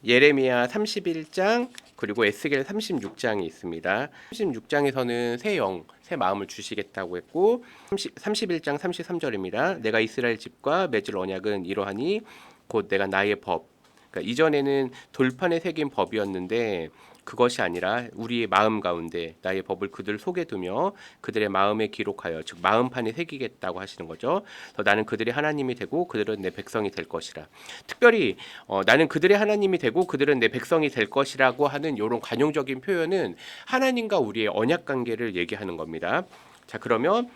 예레미야 31장 그리고 에스겔 36장이 있습니다. 36장에서는 새 영, 새 마음을 주시겠다고 했고 31장 33절입니다. 내가 이스라엘 집과 맺을 언약은 이러하니 곧 내가 나의 법. 그러니까 이전에는 돌판에 새긴 법이었는데 그것이 아니라 우리의 마음 가운데 나의 법을 그들 속에 두며 그들의 마음에 기록하여 즉 마음판에 새기겠다고 하시는 거죠. 그래서 나는 그들의 하나님이 되고 그들은 내 백성이 될 것이라. 특별히 나는 그들의 하나님이 되고 그들은 내 백성이 될 것이라고 하는 이런 관용적인 표현은 하나님과 우리의 언약 관계를 얘기하는 겁니다. 자, 그러면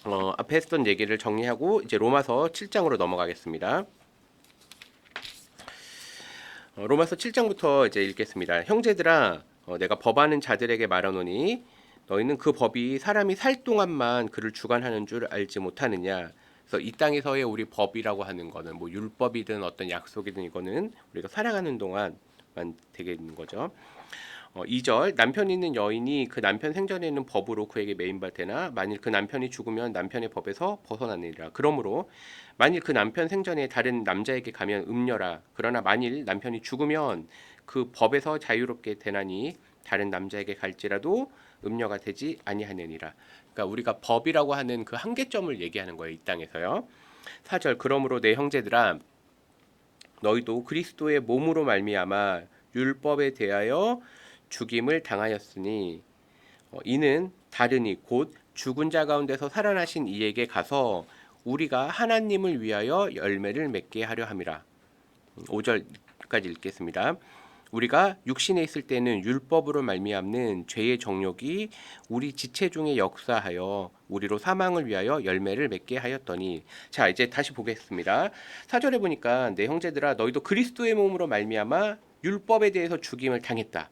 앞에 했던 얘기를 정리하고 이제 로마서 7장으로 넘어가겠습니다. 로마서 7장부터 이제 읽겠습니다. 형제들아, 내가 법하는 자들에게 말하노니 너희는 그 법이 사람이 살 동안만 그를 주관하는 줄 알지 못하느냐. 그래서 이 땅에서의 우리 법이라고 하는 거는 뭐 율법이든 어떤 약속이든 이거는 우리가 살아가는 동안만 되겠는 거죠. 2절 남편 있는 여인이 그 남편 생전에는 법으로 그에게 매인받되나 만일 그 남편이 죽으면 남편의 법에서 벗어나느니라. 그러므로 만일 그 남편 생전에 다른 남자에게 가면 음녀라. 그러나 만일 남편이 죽으면 그 법에서 자유롭게 되나니 다른 남자에게 갈지라도 음녀가 되지 아니하느니라. 그러니까 우리가 법이라고 하는 그 한계점을 얘기하는 거예요. 이 땅에서요. 4절 그러므로 내 형제들아 너희도 그리스도의 몸으로 말미암아 율법에 대하여 죽임을 당하였으니 이는 다르니 곧 죽은 자 가운데서 살아나신 이에게 가서 우리가 하나님을 위하여 열매를 맺게 하려 함이라. 5절까지 읽겠습니다. 우리가 육신에 있을 때는 율법으로 말미암는 죄의 정욕이 우리 지체 중에 역사하여 우리로 사망을 위하여 열매를 맺게 하였더니. 자, 이제 다시 보겠습니다. 4절에 보니까 내 형제들아 너희도 그리스도의 몸으로 말미암아 율법에 대해서 죽임을 당했다.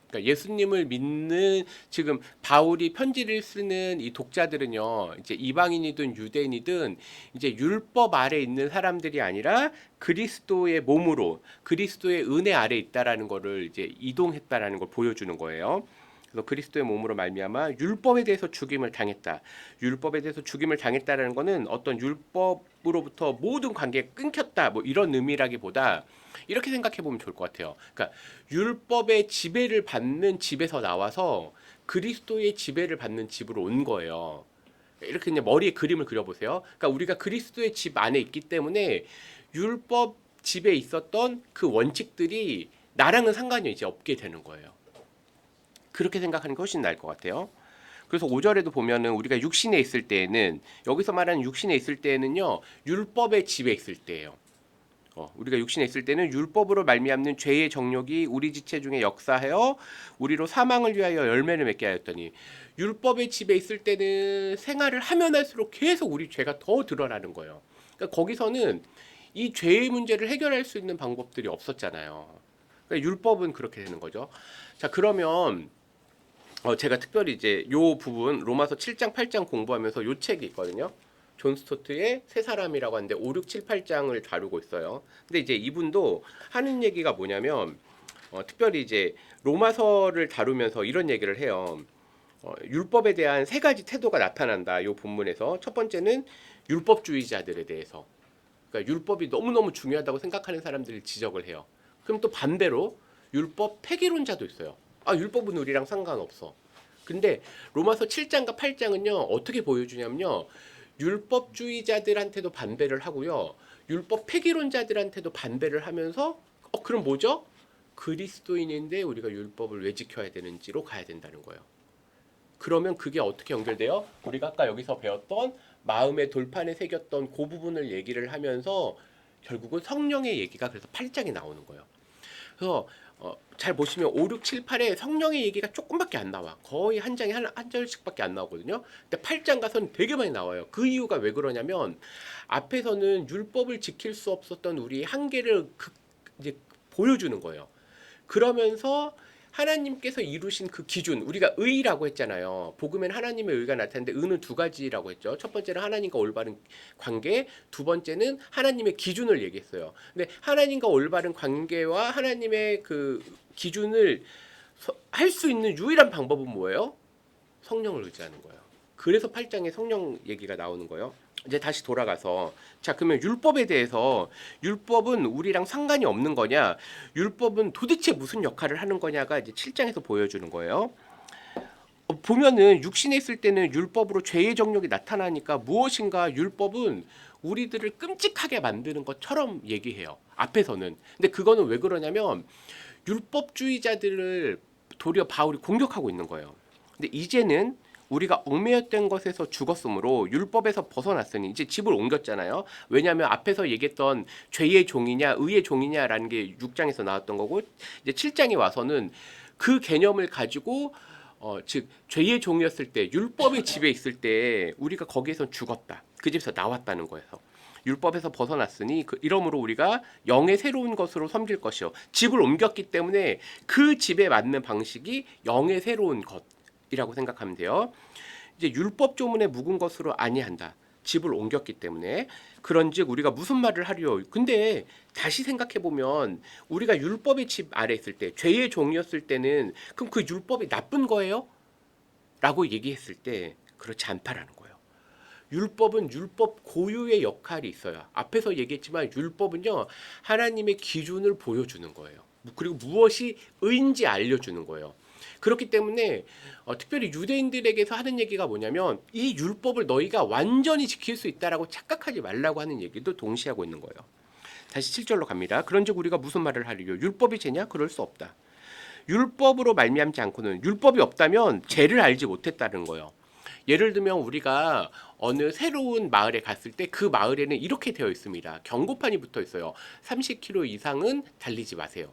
그러니까 예수님을 믿는 지금 바울이 편지를 쓰는 이 독자들은요, 이제 이방인이든 유대인이든 이제 율법 아래 있는 사람들이 아니라 그리스도의 몸으로 그리스도의 은혜 아래 있다라는 거를 이제 이동했다라는 걸 보여주는 거예요. 그래서 그리스도의 몸으로 말미암아 율법에 대해서 죽임을 당했다. 율법에 대해서 죽임을 당했다라는 거는 어떤 율법으로부터 모든 관계가 끊겼다. 뭐 이런 의미라기보다 이렇게 생각해 보면 좋을 것 같아요. 그러니까 율법의 지배를 받는 집에서 나와서 그리스도의 지배를 받는 집으로 온 거예요. 이렇게 그냥 머리에 그림을 그려보세요. 그러니까 우리가 그리스도의 집 안에 있기 때문에 율법 집에 있었던 그 원칙들이 나랑은 상관이 이제 없게 되는 거예요. 그렇게 생각하는 게 훨씬 나을 것 같아요. 그래서 5절에도 보면은 우리가 육신에 있을 때에는 여기서 말하는 육신에 있을 때에는요 율법의 집에 있을 때예요. 우리가 육신에 있을 때는 율법으로 말미암는 죄의 정욕이 우리 지체 중에 역사하여 우리로 사망을 위하여 열매를 맺게 하였더니 율법의 집에 있을 때는 생활을 하면 할수록 계속 우리 죄가 더 드러나는 거예요. 그러니까 거기서는 이 죄의 문제를 해결할 수 있는 방법들이 없었잖아요. 그러니까 율법은 그렇게 되는 거죠. 자, 그러면 제가 특별히 이제 요 부분 로마서 7장 8장 공부하면서 요 책이 있거든요. 존 스토트의 세 사람이라고 하는데 5, 6, 7, 8장을 다루고 있어요. 근데 이제 이분도 하는 얘기가 뭐냐면 특별히 이제 로마서를 다루면서 이런 얘기를 해요. 율법에 대한 세 가지 태도가 나타난다. 요 본문에서 첫 번째는 율법주의자들에 대해서. 그러니까 율법이 너무너무 중요하다고 생각하는 사람들을 지적을 해요. 그럼 또 반대로 율법 폐기론자도 있어요. 아, 율법은 우리랑 상관없어. 근데 로마서 7장과 8장은요. 어떻게 보여주냐면요. 율법주의자들한테도 반대를 하고요. 율법 폐기론자들한테도 반대를 하면서 그럼 뭐죠? 그리스도인인데 우리가 율법을 왜 지켜야 되는지로 가야 된다는 거예요. 그러면 그게 어떻게 연결돼요? 우리가 아까 여기서 배웠던 마음의 돌판에 새겼던 그 부분을 얘기를 하면서 결국은 성령의 얘기가 그래서 8장에 나오는 거예요. 그래서 잘 보시면 5, 6, 7, 8에 성령의 얘기가 조금밖에 안 나와. 거의 한 장에 한 절씩밖에 안 나오거든요. 근데 8장 가서는 되게 많이 나와요. 그 이유가 왜 그러냐면 앞에서는 율법을 지킬 수 없었던 우리의 한계를 이제 보여주는 거예요. 그러면서 하나님께서 이루신 그 기준, 우리가 의라고 했잖아요. 복음엔 하나님의 의가 나타나는데 의는 두 가지라고 했죠. 첫 번째는 하나님과 올바른 관계, 두 번째는 하나님의 기준을 얘기했어요. 근데 하나님과 올바른 관계와 하나님의 그 기준을 할 수 있는 유일한 방법은 뭐예요? 성령을 의지하는 거예요. 그래서 8장에 성령 얘기가 나오는 거예요. 이제 다시 돌아가서 자 그러면 율법에 대해서 율법은 우리랑 상관이 없는 거냐? 율법은 도대체 무슨 역할을 하는 거냐가 이제 7장에서 보여주는 거예요. 보면은 육신에 있을 때는 율법으로 죄의 정욕이 나타나니까 무엇인가 율법은 우리들을 끔찍하게 만드는 것처럼 얘기해요. 앞에서는. 근데 그거는 왜 그러냐면 율법주의자들을 도리어 바울이 공격하고 있는 거예요. 근데 이제는 우리가 얽매였던 것에서 죽었으므로 율법에서 벗어났으니 이제 집을 옮겼잖아요. 왜냐하면 앞에서 얘기했던 죄의 종이냐 의의 종이냐라는 게 6장에서 나왔던 거고 이제 7장에 와서는 그 개념을 가지고 즉 죄의 종이었을 때 율법의 집에 있을 때 우리가 거기에서 죽었다. 그 집에서 나왔다는 거예요. 율법에서 벗어났으니 그 이러므로 우리가 영의 새로운 것으로 섬길 것이요. 집을 옮겼기 때문에 그 집에 맞는 방식이 영의 새로운 것이라고 생각하면 돼요. 이제 율법 조문에 묵은 것으로 아니한다. 집을 옮겼기 때문에 그런즉 우리가 무슨 말을 하리요. 근데 다시 생각해 보면 우리가 율법의 집 아래 있을 때 죄의 종이었을 때는 그럼 그 율법이 나쁜 거예요? 라고 얘기했을 때 그렇지 않다라는 거예요. 율법은 율법 고유의 역할이 있어요. 앞에서 얘기했지만 율법은요 하나님의 기준을 보여주는 거예요. 그리고 무엇이 의인지 알려주는 거예요. 그렇기 때문에 특별히 유대인들에게서 하는 얘기가 뭐냐면 이 율법을 너희가 완전히 지킬 수 있다라고 착각하지 말라고 하는 얘기도 동시에 하고 있는 거예요. 다시 7절로 갑니다. 그런즉 우리가 무슨 말을 하리요? 율법이 죄냐? 그럴 수 없다. 율법으로 말미암지 않고는 율법이 없다면 죄를 알지 못했다는 거예요. 예를 들면 우리가 어느 새로운 마을에 갔을 때 그 마을에는 이렇게 되어 있습니다. 경고판이 붙어 있어요. 30km 이상은 달리지 마세요.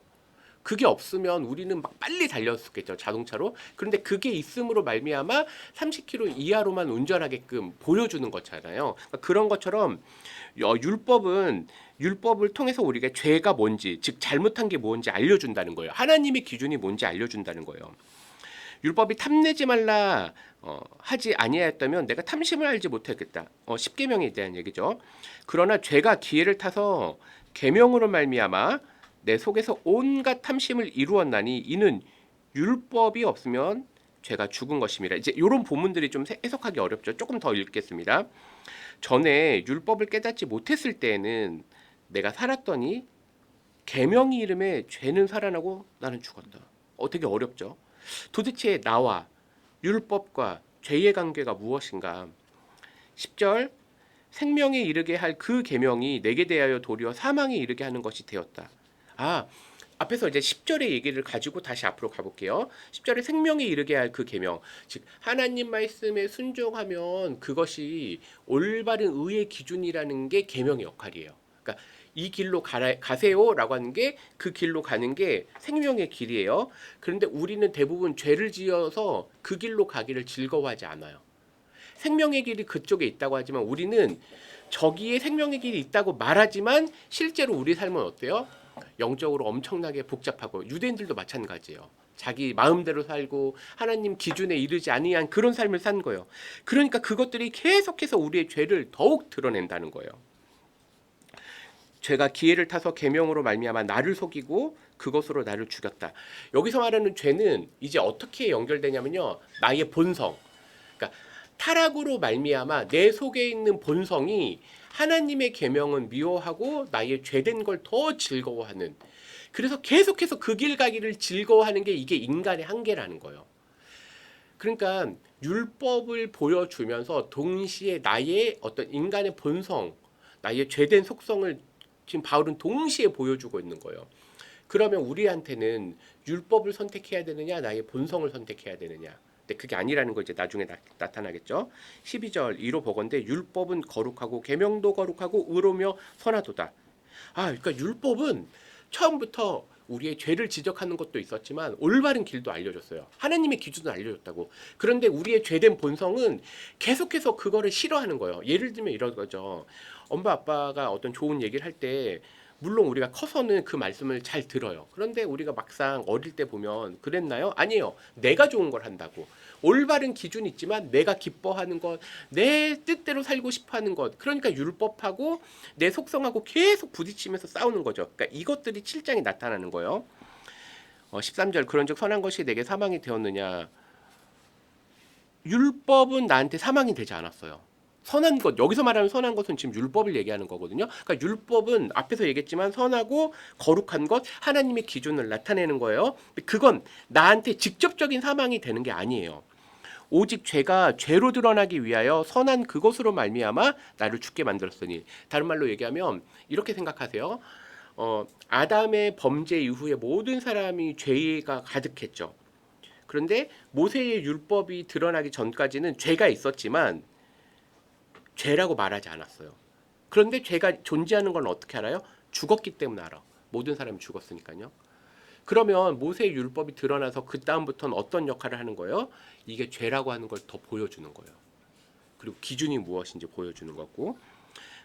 그게 없으면 우리는 막 빨리 달렸었겠죠, 자동차로. 그런데 그게 있음으로 말미암아 30km 이하로만 운전하게끔 보여주는 거잖아요. 그러니까 그런 것처럼 율법을 통해서 우리가 죄가 뭔지, 즉 잘못한 게 뭔지 알려준다는 거예요. 하나님의 기준이 뭔지 알려준다는 거예요. 율법이 탐내지 말라 하지 아니하였다면 내가 탐심을 알지 못했겠다. 십계명에 대한 얘기죠. 그러나 죄가 기회를 타서 계명으로 말미암아 내 속에서 온갖 탐심을 이루었나니 이는 율법이 없으면 죄가 죽은 것임이라. 이제 이런 본문들이 좀 해석하기 어렵죠. 조금 더 읽겠습니다. 전에 율법을 깨닫지 못했을 때에는 내가 살았더니 계명이 이름에 죄는 살아나고 나는 죽었다. 되게 어렵죠. 도대체 나와 율법과 죄의 관계가 무엇인가? 10절 생명에 이르게 할 그 계명이 내게 대하여 도리어 사망에 이르게 하는 것이 되었다. 앞에서 이제 10절의 얘기를 가지고 다시 앞으로 가볼게요. 10절에 생명에 이르게 할 그 계명, 즉 하나님 말씀에 순종하면 그것이 올바른 의의 기준이라는 게 계명의 역할이에요. 그러니까 이 길로 가세요라고 하는 게 그 길로 가는 게 생명의 길이에요. 그런데 우리는 대부분 죄를 지어서 그 길로 가기를 즐거워하지 않아요. 생명의 길이 그쪽에 있다고 하지만 우리는 저기에 생명의 길이 있다고 말하지만 실제로 우리 삶은 어때요? 영적으로 엄청나게 복잡하고 유대인들도 마찬가지예요. 자기 마음대로 살고 하나님 기준에 이르지 아니한 그런 삶을 산 거예요. 그러니까 그것들이 계속해서 우리의 죄를 더욱 드러낸다는 거예요. 죄가 기회를 타서 계명으로 말미암아 나를 속이고 그것으로 나를 죽였다. 여기서 말하는 죄는 이제 어떻게 연결되냐면요. 나의 본성. 그러니까 타락으로 말미암아 내 속에 있는 본성이 하나님의 계명은 미워하고 나의 죄된 걸 더 즐거워하는. 그래서 계속해서 그 길 가기를 즐거워하는 게 이게 인간의 한계라는 거예요. 그러니까 율법을 보여주면서 동시에 나의 어떤 인간의 본성, 나의 죄된 속성을 지금 바울은 동시에 보여주고 있는 거예요. 그러면 우리한테는 율법을 선택해야 되느냐, 나의 본성을 선택해야 되느냐. 근데 그게 아니라는 거 이제 나중에 나타나겠죠. 12절 이로 보건대 율법은 거룩하고 계명도 거룩하고 의로며 선하도다. 그러니까 율법은 처음부터 우리의 죄를 지적하는 것도 있었지만 올바른 길도 알려줬어요. 하나님의 기준을 알려줬다고. 그런데 우리의 죄된 본성은 계속해서 그거를 싫어하는 거예요. 예를 들면 이런 거죠. 엄마 아빠가 어떤 좋은 얘기를 할 때 물론 우리가 커서는 그 말씀을 잘 들어요. 그런데 우리가 막상 어릴 때 보면 그랬나요? 아니에요. 내가 좋은 걸 한다고. 올바른 기준이 있지만 내가 기뻐하는 것, 내 뜻대로 살고 싶어하는 것. 그러니까 율법하고 내 속성하고 계속 부딪히면서 싸우는 거죠. 그러니까 이것들이 7장에 나타나는 거예요. 13절 그런즉 선한 것이 내게 사망이 되었느냐. 율법은 나한테 사망이 되지 않았어요. 선한 것, 여기서 말하는 선한 것은 지금 율법을 얘기하는 거거든요. 그러니까 율법은 앞에서 얘기했지만 선하고 거룩한 것, 하나님의 기준을 나타내는 거예요. 그건 나한테 직접적인 사망이 되는 게 아니에요. 오직 죄가 죄로 드러나기 위하여 선한 그것으로 말미암아 나를 죽게 만들었으니. 다른 말로 얘기하면 이렇게 생각하세요. 아담의 범죄 이후에 모든 사람이 죄가 가득했죠. 그런데 모세의 율법이 드러나기 전까지는 죄가 있었지만 죄라고 말하지 않았어요. 그런데 죄가 존재하는 건 어떻게 알아요? 죽었기 때문에 알아. 모든 사람이 죽었으니까요. 그러면 모세의 율법이 드러나서 그 다음부터는 어떤 역할을 하는 거예요? 이게 죄라고 하는 걸 더 보여주는 거예요. 그리고 기준이 무엇인지 보여주는 거고.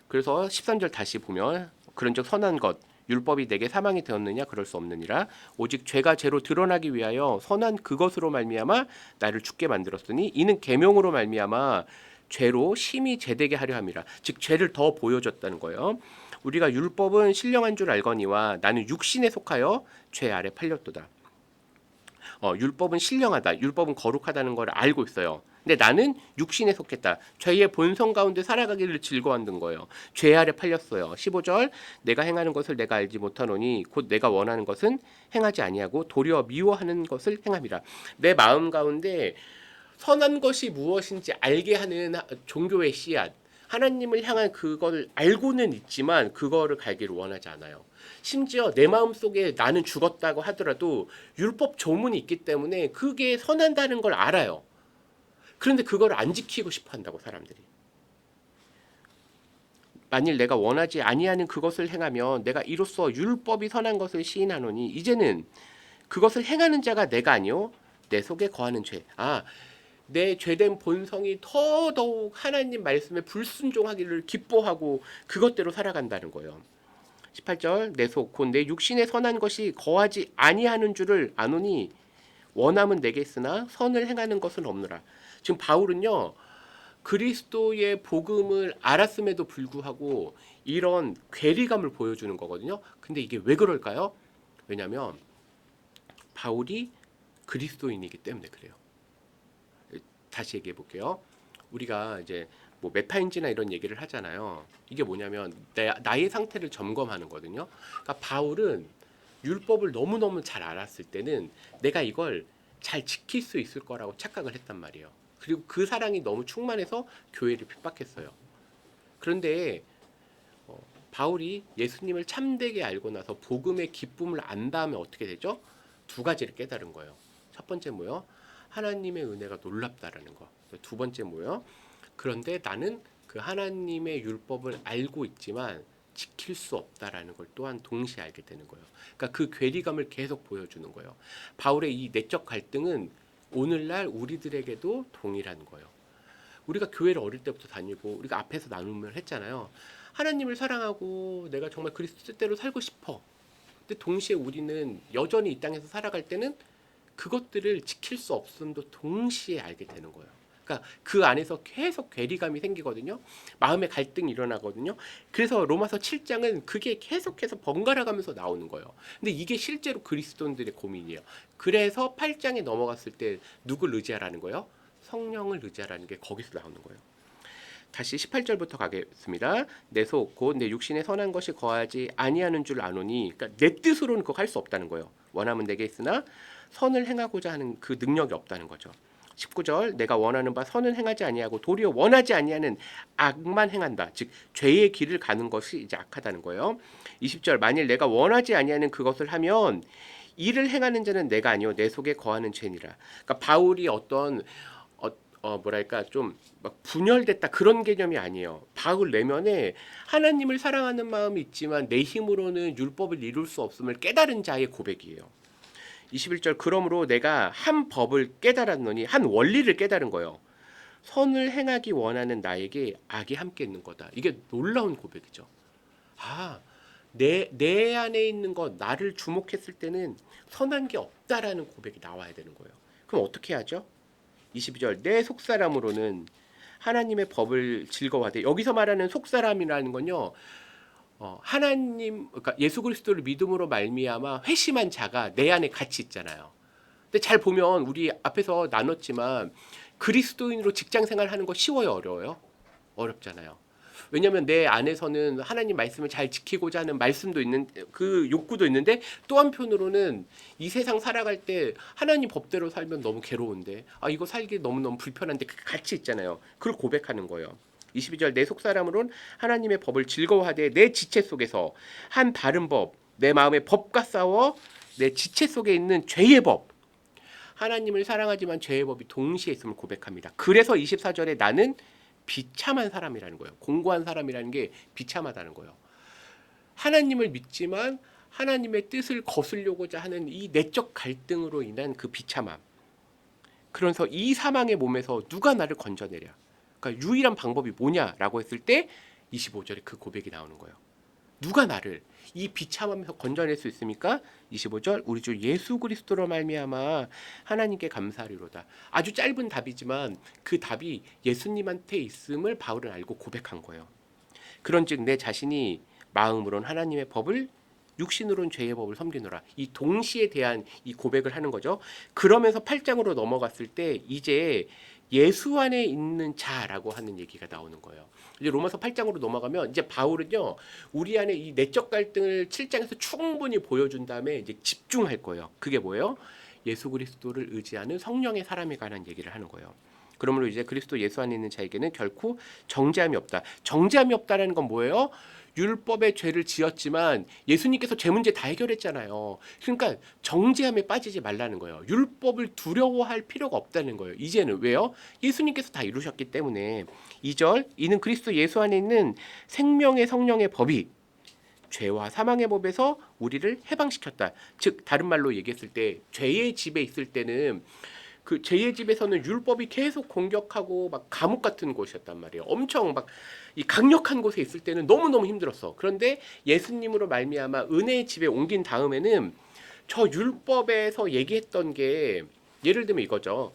그래서 13절 다시 보면 그런즉 선한 것 율법이 내게 사망이 되었느냐 그럴 수 없느니라 오직 죄가 죄로 드러나기 위하여 선한 그것으로 말미암아 나를 죽게 만들었으니 이는 계명으로 말미암아 죄로 심히 제되게 하려 함이라. 즉 죄를 더 보여줬다는 거예요. 우리가 율법은 신령한 줄 알거니와 나는 육신에 속하여 죄 아래 팔렸도다. 율법은 신령하다. 율법은 거룩하다는 걸 알고 있어요. 근데 나는 육신에 속했다. 죄의 본성 가운데 살아가기를 즐거워하는 거예요. 죄 아래 팔렸어요. 15절 내가 행하는 것을 내가 알지 못하노니 곧 내가 원하는 것은 행하지 아니하고 도리어 미워하는 것을 행함이라. 내 마음 가운데 선한 것이 무엇인지 알게 하는 종교의 씨앗. 하나님을 향한 그걸 알고는 있지만 그거를 갈기를 원하지 않아요. 심지어 내 마음속에 나는 죽었다고 하더라도 율법 조문이 있기 때문에 그게 선한다는 걸 알아요. 그런데 그걸 안 지키고 싶어 한다고 사람들이. 만일 내가 원하지 아니하는 그것을 행하면 내가 이로써 율법이 선한 것을 시인하노니 이제는 그것을 행하는 자가 내가 아니요 내 속에 거하는 죄. 내 죄된 본성이 더더욱 하나님 말씀에 불순종하기를 기뻐하고 그것대로 살아간다는 거예요. 18절 내 속 곧 내 육신에 선한 것이 거하지 아니하는 줄을 아노니 원함은 내게 있으나 선을 행하는 것은 없노라. 지금 바울은요. 그리스도의 복음을 알았음에도 불구하고 이런 괴리감을 보여주는 거거든요. 근데 이게 왜 그럴까요? 왜냐하면 바울이 그리스도인이기 때문에 그래요. 다시 얘기해 볼게요. 우리가 이제 뭐 메타인지나 이런 얘기를 하잖아요. 이게 뭐냐면 나의 상태를 점검하는 거거든요. 그러니까 바울은 율법을 너무너무 잘 알았을 때는 내가 이걸 잘 지킬 수 있을 거라고 착각을 했단 말이에요. 그리고 그 사랑이 너무 충만해서 교회를 핍박했어요. 그런데 바울이 예수님을 참되게 알고 나서 복음의 기쁨을 안 다음에 어떻게 되죠? 두 가지를 깨달은 거예요. 첫 번째 뭐요? 하나님의 은혜가 놀랍다라는 거. 두 번째 뭐요? 그런데 나는 그 하나님의 율법을 알고 있지만 지킬 수 없다라는 걸 또한 동시에 알게 되는 거예요. 그러니까 그 괴리감을 계속 보여주는 거예요. 바울의 이 내적 갈등은 오늘날 우리들에게도 동일한 거예요. 우리가 교회를 어릴 때부터 다니고 우리가 앞에서 나누면 했잖아요. 하나님을 사랑하고 내가 정말 그리스도 뜻대로 살고 싶어. 근데 동시에 우리는 여전히 이 땅에서 살아갈 때는 그것들을 지킬 수 없음도 동시에 알게 되는 거예요. 그러니까 그 안에서 계속 괴리감이 생기거든요. 마음의 갈등이 일어나거든요. 그래서 로마서 7장은 그게 계속해서 번갈아 가면서 나오는 거예요. 근데 이게 실제로 그리스도인들의 고민이에요. 그래서 8장에 넘어갔을 때 누굴 의지하라는 거예요? 성령을 의지하라는 게 거기서 나오는 거예요. 다시 18절부터 가겠습니다. 내 속 곧 내 육신에 선한 것이 거하지 아니하는 줄 아노니 그러니까 내 뜻으로는 그거 할 수 없다는 거예요. 원함은 내게 있으나 선을 행하고자 하는 그 능력이 없다는 거죠. 19절 내가 원하는 바 선은 행하지 아니하고 도리어 원하지 아니하는 악만 행한다. 즉 죄의 길을 가는 것이 이제 악하다는 거예요. 20절 만일 내가 원하지 아니하는 그것을 하면 이를 행하는 자는 내가 아니요 내 속에 거하는 죄니라. 그러니까 바울이 어떤 뭐랄까 좀 막 분열됐다 그런 개념이 아니에요. 바울 내면에 하나님을 사랑하는 마음이 있지만 내 힘으로는 율법을 이룰 수 없음을 깨달은 자의 고백이에요. 21절 그러므로 내가 한 법을 깨달았노니 한 원리를 깨달은 거예요. 선을 행하기 원하는 나에게 악이 함께 있는 거다. 이게 놀라운 고백이죠. 내 안에 있는 것 나를 주목했을 때는 선한 게 없다라는 고백이 나와야 되는 거예요. 그럼 어떻게 하죠? 22절 내 속사람으로는 하나님의 법을 즐거워하되 여기서 말하는 속사람이라는 건요. 하나님 그러니까 예수 그리스도를 믿음으로 말미암아 회심한 자가 내 안에 같이 있잖아요. 근데 잘 보면 우리 앞에서 나눴지만 그리스도인으로 직장 생활하는 거 쉬워요, 어려워요? 어렵잖아요. 왜냐하면 내 안에서는 하나님 말씀을 잘 지키고자 하는 말씀도 있는 그 욕구도 있는데 또 한편으로는 이 세상 살아갈 때 하나님 법대로 살면 너무 괴로운데 이거 살기 너무너무 불편한데 그 같이 있잖아요. 그걸 고백하는 거예요. 22절 내 속사람으론 하나님의 법을 즐거워하되 내 지체 속에서 한 다른 법 내 마음의 법과 싸워 내 지체 속에 있는 죄의 법 하나님을 사랑하지만 죄의 법이 동시에 있음을 고백합니다. 그래서 24절에 나는 비참한 사람이라는 거예요. 공고한 사람이라는 게 비참하다는 거예요. 하나님을 믿지만 하나님의 뜻을 거스르려고자 하는 이 내적 갈등으로 인한 그 비참함. 그래서 이 사망의 몸에서 누가 나를 건져내랴. 그러니까 유일한 방법이 뭐냐라고 했을 때 25절에 그 고백이 나오는 거예요. 누가 나를 이 비참함에서 건져낼 수 있습니까? 25절 우리 주 예수 그리스도로 말미암아 하나님께 감사하리로다. 아주 짧은 답이지만 그 답이 예수님한테 있음을 바울은 알고 고백한 거예요. 그런즉 내 자신이 마음으론 하나님의 법을 육신으론 죄의 법을 섬기노라. 이 동시에 대한 이 고백을 하는 거죠. 그러면서 8장으로 넘어갔을 때 이제 예수 안에 있는 자라고 하는 얘기가 나오는 거예요. 이제 로마서 8장으로 넘어가면 이제 바울은요 우리 안에 이 내적 갈등을 7장에서 충분히 보여준 다음에 이제 집중할 거예요. 그게 뭐예요? 예수 그리스도를 의지하는 성령의 사람에 관한 얘기를 하는 거예요. 그러므로 이제 그리스도 예수 안에 있는 자에게는 결코 정죄함이 없다. 정죄함이 없다라는 건 뭐예요? 율법의 죄를 지었지만 예수님께서 죄 문제 다 해결했잖아요. 그러니까 정죄함에 빠지지 말라는 거예요. 율법을 두려워할 필요가 없다는 거예요. 이제는 왜요? 예수님께서 다 이루셨기 때문에. 2절 이는 그리스도 예수 안에 있는 생명의 성령의 법이 죄와 사망의 법에서 우리를 해방시켰다. 즉 다른 말로 얘기했을 때 죄의 집에 있을 때는 그 죄의 집에서는 율법이 계속 공격하고 막 감옥 같은 곳이었단 말이에요. 엄청 막 이 강력한 곳에 있을 때는 너무너무 힘들었어. 그런데 예수님으로 말미암아 은혜의 집에 옮긴 다음에는 저 율법에서 얘기했던 게 예를 들면 이거죠.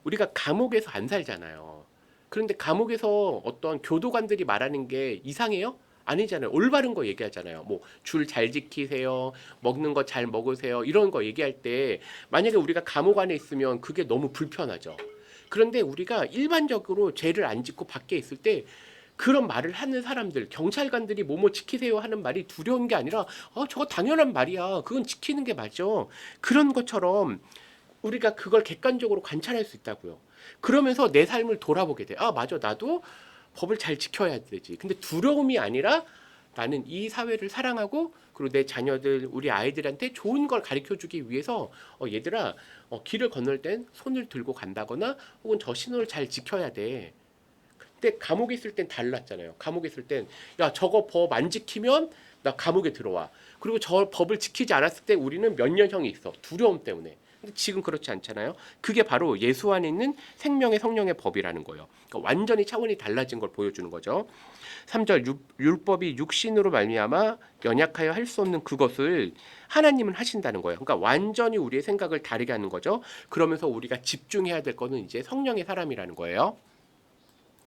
우리가 감옥에서 안 살잖아요. 그런데 감옥에서 어떤 교도관들이 말하는 게 이상해요? 아니잖아요. 올바른 거 얘기하잖아요. 뭐 줄 잘 지키세요. 먹는 거 잘 먹으세요. 이런 거 얘기할 때 만약에 우리가 감옥 안에 있으면 그게 너무 불편하죠. 그런데 우리가 일반적으로 죄를 안 짓고 밖에 있을 때 그런 말을 하는 사람들, 경찰관들이 뭐뭐 지키세요 하는 말이 두려운 게 아니라 저거 당연한 말이야. 그건 지키는 게 맞아. 그런 것처럼 우리가 그걸 객관적으로 관찰할 수 있다고요. 그러면서 내 삶을 돌아보게 돼. 맞아. 나도 법을 잘 지켜야 되지. 근데 두려움이 아니라 나는 이 사회를 사랑하고 그리고 내 자녀들, 우리 아이들한테 좋은 걸 가르쳐주기 위해서 얘들아 길을 건널 땐 손을 들고 간다거나 혹은 저 신호를 잘 지켜야 돼. 근데 감옥에 있을 땐 달랐잖아요. 감옥에 있을 땐 야 저거 법 안 지키면 나 감옥에 들어와. 그리고 저 법을 지키지 않았을 때 우리는 몇 년형이 있어. 두려움 때문에. 근데 지금 그렇지 않잖아요. 그게 바로 예수 안에 있는 생명의 성령의 법이라는 거예요. 그러니까 완전히 차원이 달라진 걸 보여주는 거죠. 3절 율법이 육신으로 말미암아 연약하여 할 수 없는 그것을 하나님은 하신다는 거예요. 그러니까 완전히 우리의 생각을 다르게 하는 거죠. 그러면서 우리가 집중해야 될 거는 이제 성령의 사람이라는 거예요.